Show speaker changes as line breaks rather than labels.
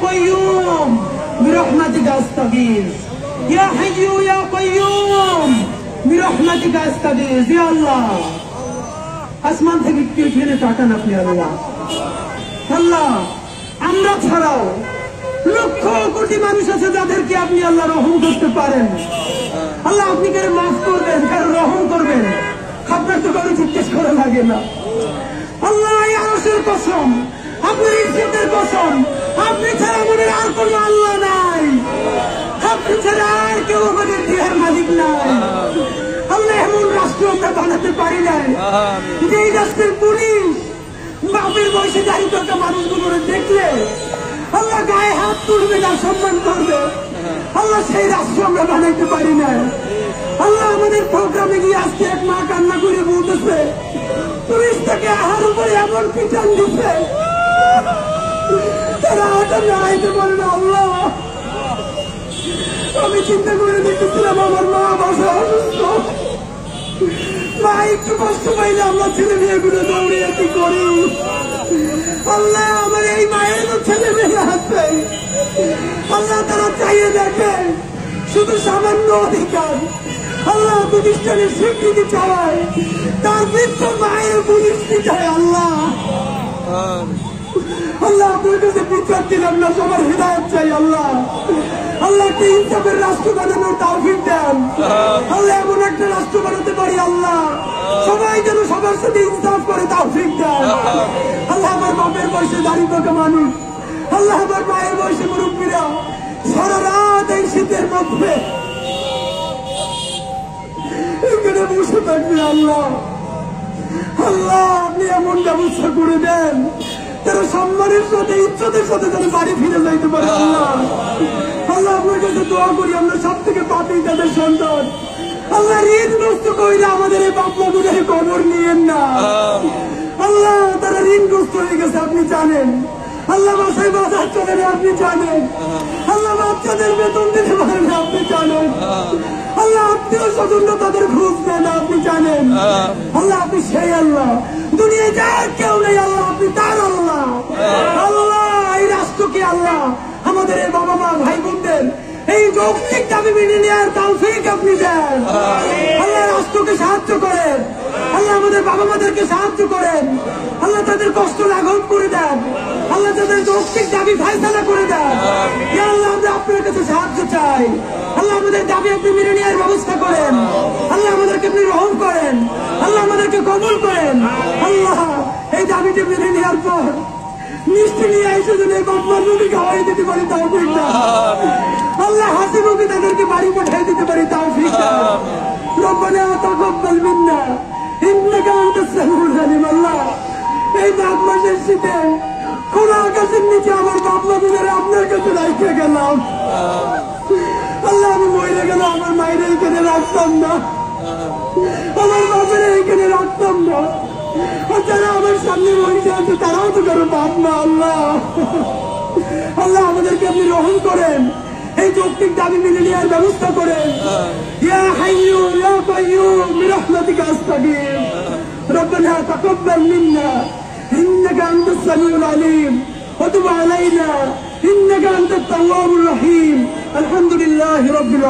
قيوم برحمتك أستغيث يا حي يا قيوم برحمتك أستغيث يا الله আসমান থেকে কেউ ফেলে তাকান আপনি আল্লাহ আল্লাহ আমরা ছাড়াও লক্ষ কোটি মানুষ আছে যাদেরকে আপনি আল্লাহ রহম করতে পারেন আল্লাহ আপনি কারে মাফ করবেন কারো রহম করবেন আপনার তো কারো জিজ্ঞেস করা লাগে না আল্লাহ এই আরশের কসম আপনার ইজ্জতের কসম আপনি ছাড়া আমাদের আর কোনো আল্লাহ নাই আপনি ছাড়া আর কেউ আমাদের দেহের মালিক নাই আল্লাহ এমন রাষ্ট্র আমরা বানাতে পারি নাই যেই রাষ্ট্রের পুলিশ বাপের বয়সে দাঁড়িয়ে থাকা মানুষগুলো দেখলে আল্লাহ গায়ে হাত তুলবে না সম্মান করবে আল্লাহ সেই রাষ্ট্র আমরা বানাইতে পারি না আল্লাহ আমাদের প্রোগ্রামে গিয়ে আজকে এক মা কান্না করে বলতেছে পুলিশ থেকে আহার উপরে এমন পিটান দিচ্ছে তারা আটা দাঁড়াইতে পারে না আল্লাহ আমি চিন্তা করে দেখতেছিলাম আমার মা বাসা অসুস্থ মা একটু কষ্ট পাইলে আমরা ছেলে মেয়েগুলো দৌড়িয়ে কি করি আল্লাহ আমার এই মায়ের তো ছেলে মেয়ে আছে আল্লাহ তারা চাইয়ে দেখে শুধু সামান্য অধিকার আল্লাহ প্রতিষ্ঠানের স্বীকৃতি চাওয়ায় তার বৃদ্ধ মায়ের পুলিশটি চায় আল্লাহ আল্লাহ আপনার কাছে বিচার দিলাম না সবার হৃদায়ত চাই আল্লাহ আল্লাহ একটা ইনসাফের রাষ্ট্র বানানোর তৌফিক দেন আল্লাহ এমন একটা রাষ্ট্র বানাতে পারি আল্লাহ সবাই যেন সবার সাথে ইনসাফ করে তৌফিক দেন আল্লাহ আমার বাপের বয়সে দাঁড়িয়ে থাকা মানুষ আল্লাহ আমার মায়ের বয়সে মুরব্বীরা সারা রাত এই শীতের মধ্যে এখানে বসে থাকবে আল্লাহ আল্লাহ আপনি এমন ব্যবস্থা করে দেন তারা সম্মানের সাথে ইজ্জতের সাথে যেন বাড়ি ফিরে যাইতে পারে আল্লাহ আল্লাহ আপনার কাছে দোয়া করি আমরা সব থেকে পাপী তাদের সন্তান আল্লাহ ঋণগ্রস্ত কইরা আমাদের এই বাপ মাগুদের কবর নিয়েন না আল্লাহ তারা ঋণগ্রস্ত হয়ে গেছে আপনি জানেন আল্লাহ বাসায় বাজার চলে না আপনি জানেন আল্লাহ বাচ্চাদের বেতন দিতে পারেন না আপনি জানেন আল্লাহ আত্মীয় স্বজনরা তাদের ঘুষ দেন না আপনি জানেন আল্লাহ আপনি সেই আল্লাহ দুনিয়ায় যার কেউ নেই আল্লাহ আপনি তার আল্লাহ আল্লাহ এই রাষ্ট্রকে আল্লাহ আমাদের এই বাবা মা ভাই বোনদের এই যৌক্তিক দাবি মেনে নেওয়ার তৌফিক আপনি দেন আল্লাহ রাষ্ট্রকে সাহায্য করেন আল্লাহ আমাদের বাবা মাদেরকে সাহায্য করেন আল্লাহ তাদের কষ্ট লাঘব করে দেন আল্লাহ তাদের যৌক্তিক দাবি ফায়সালা করে দেন আল্লাহ আমরা আপনার কাছে সাহায্য চাই আল্লাহ আমাদের দাবি আপনি মেনে নেওয়ার ব্যবস্থা করেন আল্লাহ আমাদেরকে আপনি রহম করেন আল্লাহ আমাদেরকে কবুল করেন আল্লাহ এই দাবিটি মেনে নেওয়ার পর মিষ্টি নিয়ে এসে যদি বাপমার মুখে খাওয়াই দিতে পারি তৌফিক দান আল্লাহ হাসি মুখে তাদেরকে বাড়ি পাঠিয়ে দিতে পারি তৌফিক দান রব্বানা তাকাব্বাল মিন্না ইন্নাকা আনতাস সামিউল আলিম আল্লাহ এই মাঘ মাসের শীতে খোলা আকাশের নিচে আমার বাপ মাদের আপনার কাছে রাখতে গেলাম আল্লাহ আমি মরে গেল আমার মায়ের এইখানে রাখতাম না আমার বাপের এইখানে রাখতাম না যারা আমার সামনে বসে আছে তারাও তো কারো বাপ না আল্লাহ আল্লাহ আমাদেরকে আপনি রহম করেন এই যৌক্তিক দাবি মেনে নেওয়ার ব্যবস্থা করেন ইয়া হাইয়্যু ইয়া কাইয়্যুম বিরহমাতিকা আস্তাগীথ রব্বানা তাকাব্বাল মিন্না ইন্নাকা আনতাস সামিউল আলিম ওয়া তুব আলাইনা ইন্নাকা আনতাত তাওয়াবুর রহিম আলহামদুলিল্লাহি রাব্বিল